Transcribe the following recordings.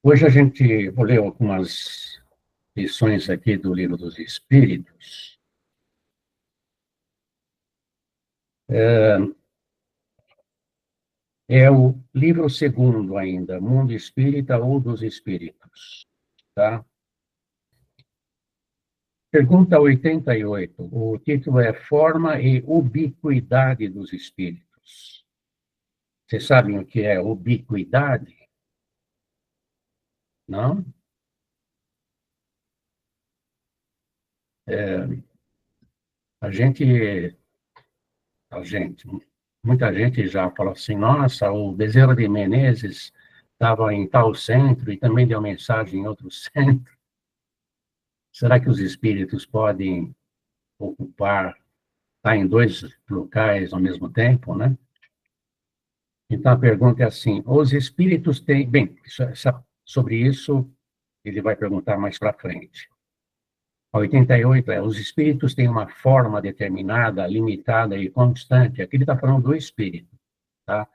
Hoje a gente vou ler algumas lições aqui do Livro dos Espíritos. É o livro segundo ainda, Mundo Espírita ou dos Espíritos, tá? Pergunta 88. O título é Forma e Ubiquidade dos Espíritos. Vocês sabem o que é ubiquidade? Não? A gente, muita gente já falou assim, nossa, o Bezerra de Menezes estava em tal centro e também deu mensagem em outro centro. Será que os espíritos podem estar em dois locais ao mesmo tempo, né? Então, a pergunta é assim, os espíritos têm... Bem, sobre isso, ele vai perguntar mais para frente. A 88 é, os espíritos têm uma forma determinada, limitada e constante. Aqui ele está falando do espírito, tá?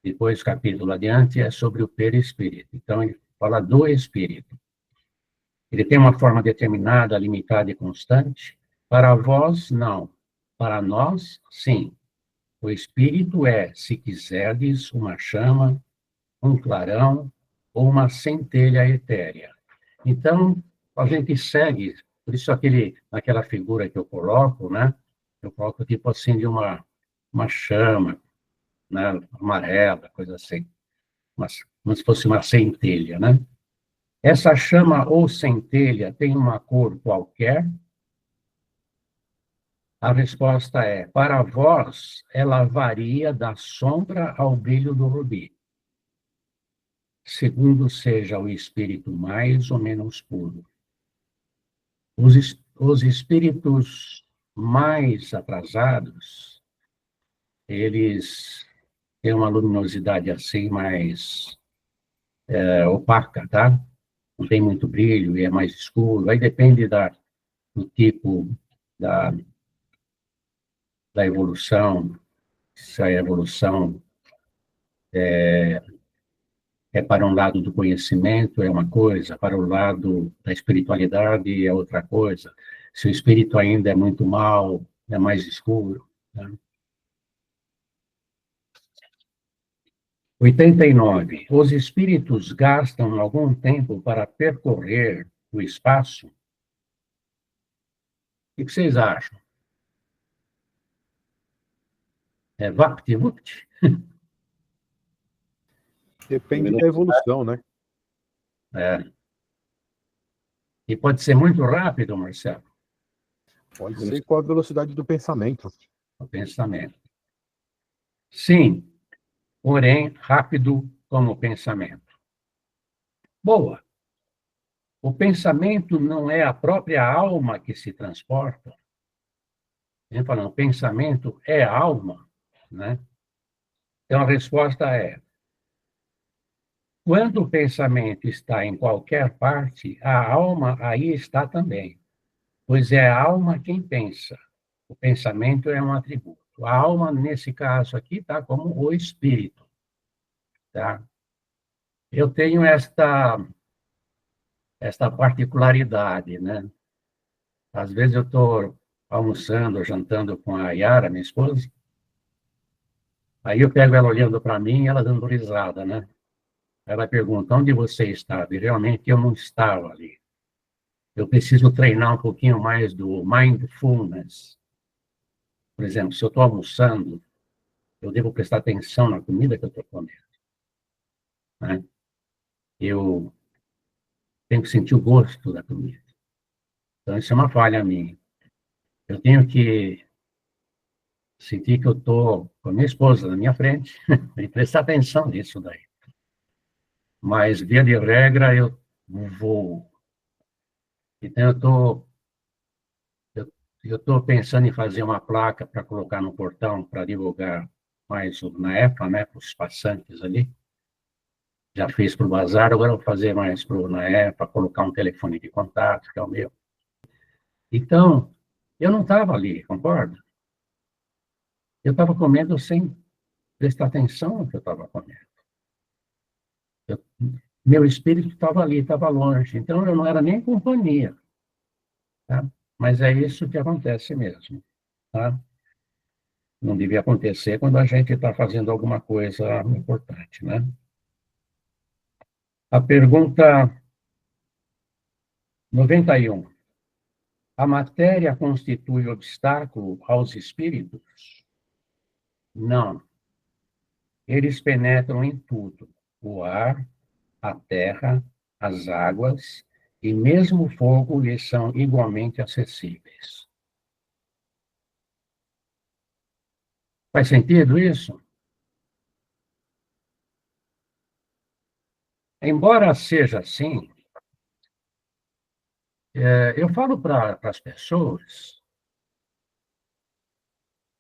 Depois, capítulo adiante, é sobre o perispírito. Então, ele fala do espírito. Ele tem uma forma determinada, limitada e constante. Para vós, não. Para nós, sim. O espírito é, se quiserdes, uma chama, um clarão ou uma centelha etérea. Então, a gente segue, por isso naquela figura que eu coloco, né? Eu coloco tipo assim de uma chama, né? Amarela, coisa assim. Como se fosse uma centelha, né? Essa chama ou centelha tem uma cor qualquer? A resposta é: para vós, ela varia da sombra ao brilho do rubi, segundo seja o espírito mais ou menos puro. Os espíritos mais atrasados, eles têm uma luminosidade assim mais opaca, tá? Não tem muito brilho e é mais escuro. Aí depende do tipo da, da evolução, se a evolução é para um lado do conhecimento, é uma coisa, para o lado da espiritualidade, é outra coisa. Se o espírito ainda é muito mal, é mais escuro. Né? 89. Os espíritos gastam algum tempo para percorrer o espaço? O que vocês acham? É vapt-vupt? Depende da evolução, né? É. E pode ser muito rápido, Marcelo. Pode ser com a velocidade do pensamento. O pensamento. Sim, porém, rápido como o pensamento. Boa. O pensamento não é a própria alma que se transporta? O pensamento é alma, né? Então, a resposta é: quando o pensamento está em qualquer parte, a alma aí está também, pois é a alma quem pensa. O pensamento é um atributo. A alma, nesse caso aqui, está como o espírito, tá? Eu tenho esta particularidade, né? Às vezes eu estou almoçando, jantando com a Yara, minha esposa, aí eu pego ela olhando para mim e ela dando risada, né? Ela pergunta, onde você estava? E realmente eu não estava ali. Eu preciso treinar um pouquinho mais do mindfulness. Por exemplo, se eu estou almoçando, eu devo prestar atenção na comida que eu estou comendo. Né? Eu tenho que sentir o gosto da comida. Então, isso é uma falha minha. Eu tenho que sentir que eu estou com a minha esposa na minha frente e prestar atenção nisso daí. Mas, via de regra, eu vou. Então, eu estou pensando em fazer uma placa para colocar no portão para divulgar mais o NAEPA, né, para os passantes ali. Já fiz para o Bazar, agora vou fazer mais para o NAEPA, colocar um telefone de contato, que é o meu. Então, eu não estava ali, concorda? Eu estava comendo sem prestar atenção no que eu estava comendo. Meu espírito estava ali, estava longe. Então, eu não era nem companhia. Tá? Mas é isso que acontece mesmo. Tá? Não devia acontecer quando a gente está fazendo alguma coisa importante, né? A pergunta 91. A matéria constitui obstáculo aos espíritos? Não. Eles penetram em tudo: o ar, a terra, as águas e mesmo o fogo lhes são igualmente acessíveis. Faz sentido isso? Embora seja assim, eu falo para as pessoas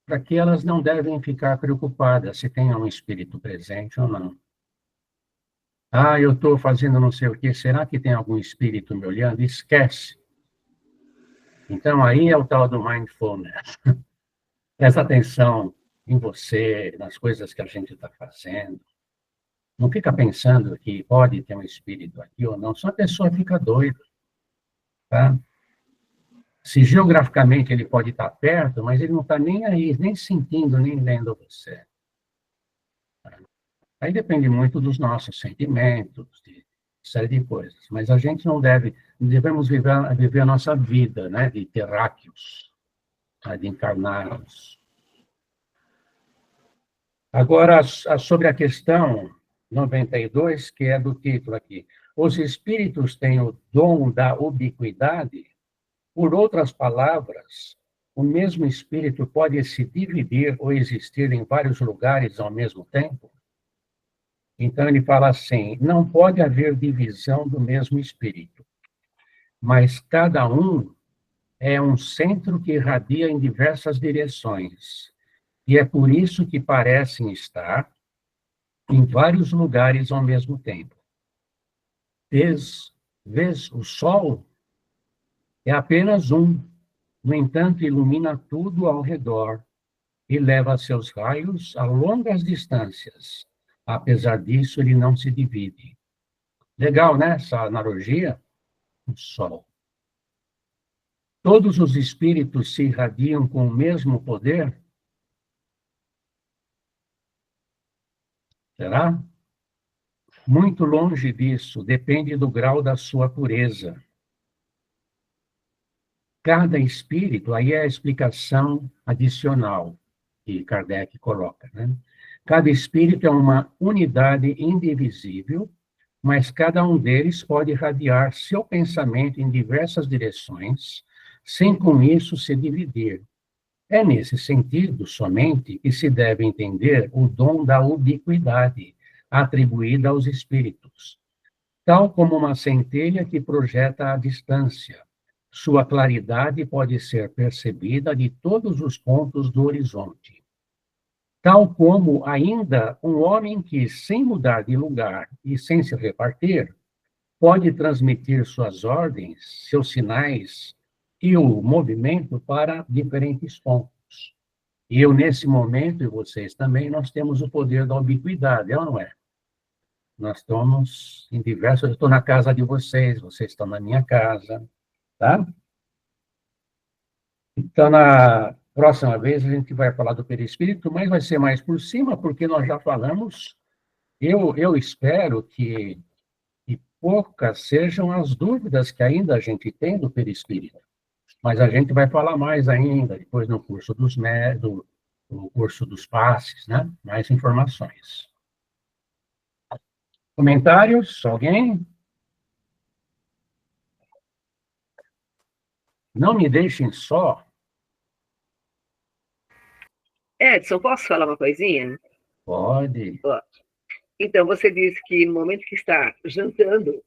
para que elas não devem ficar preocupadas se tem um espírito presente ou não. Ah, eu estou fazendo não sei o quê, será que tem algum espírito me olhando? Esquece. Então, aí é o tal do mindfulness. Presta atenção em você, nas coisas que a gente está fazendo. Não fica pensando que pode ter um espírito aqui ou não, só a pessoa fica doida, tá? Se geograficamente ele pode estar perto, mas ele não está nem aí, nem sentindo, nem vendo você. Aí depende muito dos nossos sentimentos, de série de coisas. Mas a gente não devemos viver a nossa vida, né, de terráqueos, né, de encarnados. Agora, sobre a questão 92, que é do título aqui. Os espíritos têm o dom da ubiquidade? Por outras palavras, o mesmo espírito pode se dividir ou existir em vários lugares ao mesmo tempo? Então, ele fala assim: não pode haver divisão do mesmo espírito, mas cada um é um centro que irradia em diversas direções, e é por isso que parecem estar em vários lugares ao mesmo tempo. Vês o Sol é apenas um, no entanto, ilumina tudo ao redor e leva seus raios a longas distâncias. Apesar disso, ele não se divide. Legal, né, essa analogia? O Sol. Todos os espíritos se irradiam com o mesmo poder? Será? Muito longe disso, depende do grau da sua pureza. Cada espírito, aí é a explicação adicional que Kardec coloca, né? Cada espírito é uma unidade indivisível, mas cada um deles pode irradiar seu pensamento em diversas direções, sem com isso se dividir. É nesse sentido, somente, que se deve entender o dom da ubiquidade atribuída aos espíritos, tal como uma centelha que projeta à distância. Sua claridade pode ser percebida de todos os pontos do horizonte. Tal como ainda um homem que, sem mudar de lugar e sem se repartir, pode transmitir suas ordens, seus sinais e o movimento para diferentes pontos. E eu, nesse momento, e vocês também, nós temos o poder da ubiquidade, é ou não é? Nós estamos em diversos... Eu estou na casa de vocês, vocês estão na minha casa, tá? Então, na próxima vez, a gente vai falar do perispírito, mas vai ser mais por cima, porque nós já falamos. Eu espero que poucas sejam as dúvidas que ainda a gente tem do perispírito. Mas a gente vai falar mais ainda, depois no curso no curso dos passes, né? Mais informações. Comentários? Alguém? Não me deixem só. Edson, posso falar uma coisinha? Pode. Ó, então, você disse que no momento que está jantando,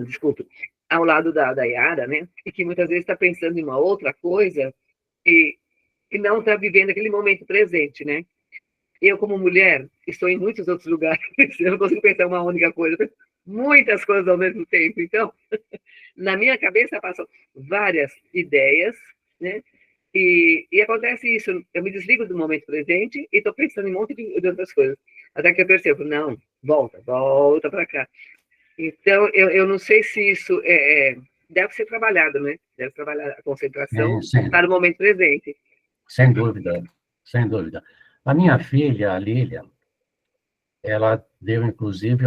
desculpe, ao lado da Yara, né? E que muitas vezes está pensando em uma outra coisa e, e não está vivendo aquele momento presente, né? Eu, como mulher, estou em muitos outros lugares, eu não consigo pensar uma única coisa, muitas coisas ao mesmo tempo. Então, na minha cabeça passam várias ideias, né? E acontece isso, eu me desligo do momento presente e estou pensando em um monte de outras coisas. Até que eu percebo, não, volta para cá. Então, eu não sei se isso deve ser trabalhado, né? Deve trabalhar a concentração para o momento presente. Sem dúvida, sem dúvida. A minha filha, a Lília, ela deu, inclusive,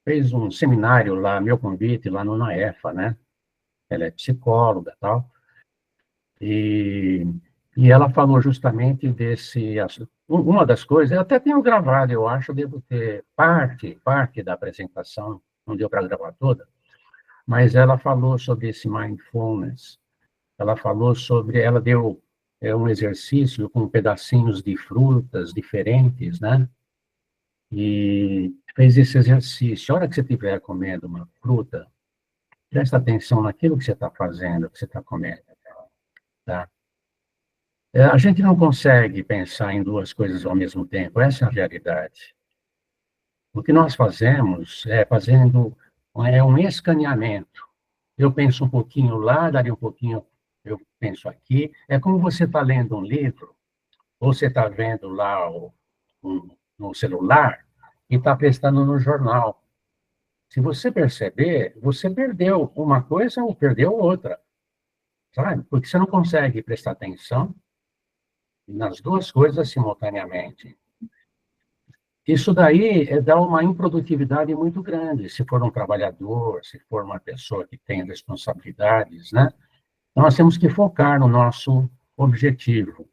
fez um seminário lá, meu convite, lá no NAEFA, né? Ela é psicóloga e tal. E ela falou justamente desse assunto. Uma das coisas, eu até tenho gravado, eu acho, devo ter parte da apresentação, não deu para gravar toda, mas ela falou sobre esse mindfulness. Ela deu um exercício com pedacinhos de frutas diferentes, né? E fez esse exercício. A hora que você estiver comendo uma fruta, presta atenção naquilo que você está fazendo, que você está comendo, tá? A gente não consegue pensar em duas coisas ao mesmo tempo, essa é a realidade. O que nós fazemos é um escaneamento. Eu penso um pouquinho lá, dali um pouquinho eu penso aqui. É como você está lendo um livro, ou você está vendo lá no celular e está prestando no jornal. Se você perceber, você perdeu uma coisa ou perdeu outra, sabe? Porque você não consegue prestar atenção nas duas coisas simultaneamente. Isso daí dá uma improdutividade muito grande, se for um trabalhador, se for uma pessoa que tem responsabilidades, né? Então, nós temos que focar no nosso objetivo.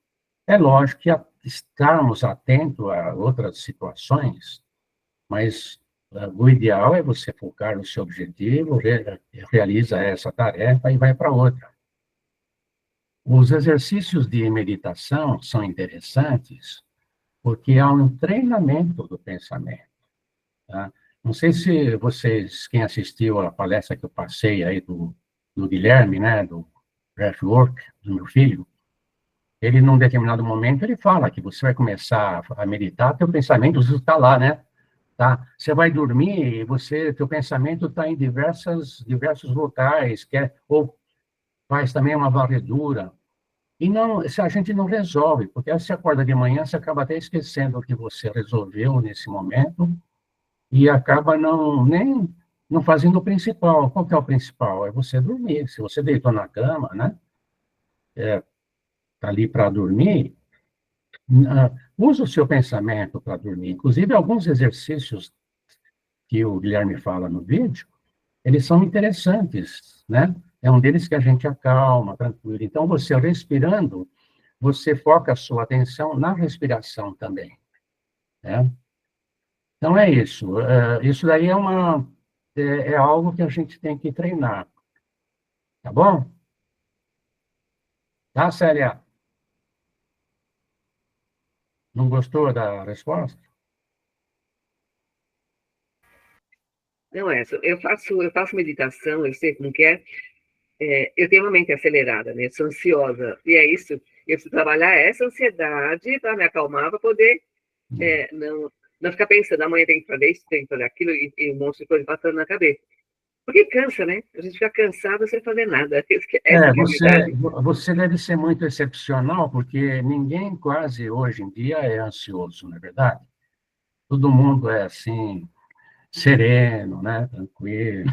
É lógico que estarmos atentos a outras situações, mas o ideal é você focar no seu objetivo, realiza essa tarefa e vai para outra. Os exercícios de meditação são interessantes porque há um treinamento do pensamento. Tá? Não sei se vocês, quem assistiu à palestra que eu passei aí do Guilherme, né, do Breathwork, do meu filho, ele, num determinado momento, ele fala que você vai começar a meditar, teu pensamento está lá, né? Tá? Você vai dormir e teu pensamento está em diversos locais, ou faz também uma varredura. E não, se a gente não resolve, porque aí você acorda de manhã, você acaba até esquecendo o que você resolveu nesse momento e acaba não fazendo o principal. Qual que é o principal? É você dormir. Se você deitou na cama, né? Tá ali para dormir, usa o seu pensamento para dormir. Inclusive, alguns exercícios que o Guilherme fala no vídeo, eles são interessantes, né? É um deles que a gente acalma, tranquilo. Então, você respirando, você foca a sua atenção na respiração também, né? Então, é isso. Isso daí é algo que a gente tem que treinar. Tá bom? Tá, Célia? Não gostou da resposta? Não é, eu faço meditação, eu sei como que é. Eu tenho uma mente acelerada, né? Sou ansiosa. E é isso. Eu preciso trabalhar essa ansiedade para me acalmar, para poder não ficar pensando, amanhã tem que fazer isso, tem que fazer aquilo, e um monte de coisa passando na cabeça. Porque cansa, né? A gente fica cansado sem fazer nada. Essa você deve ser muito excepcional, porque ninguém quase hoje em dia é ansioso, não é verdade? Todo mundo é assim, sereno, né? Tranquilo.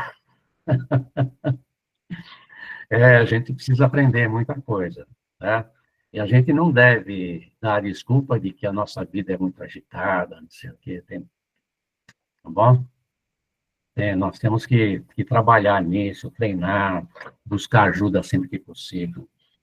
A gente precisa aprender muita coisa, né? E a gente não deve dar desculpa de que a nossa vida é muito agitada, não sei o quê, tá bom? Nós temos que trabalhar nisso, treinar, buscar ajuda sempre que possível.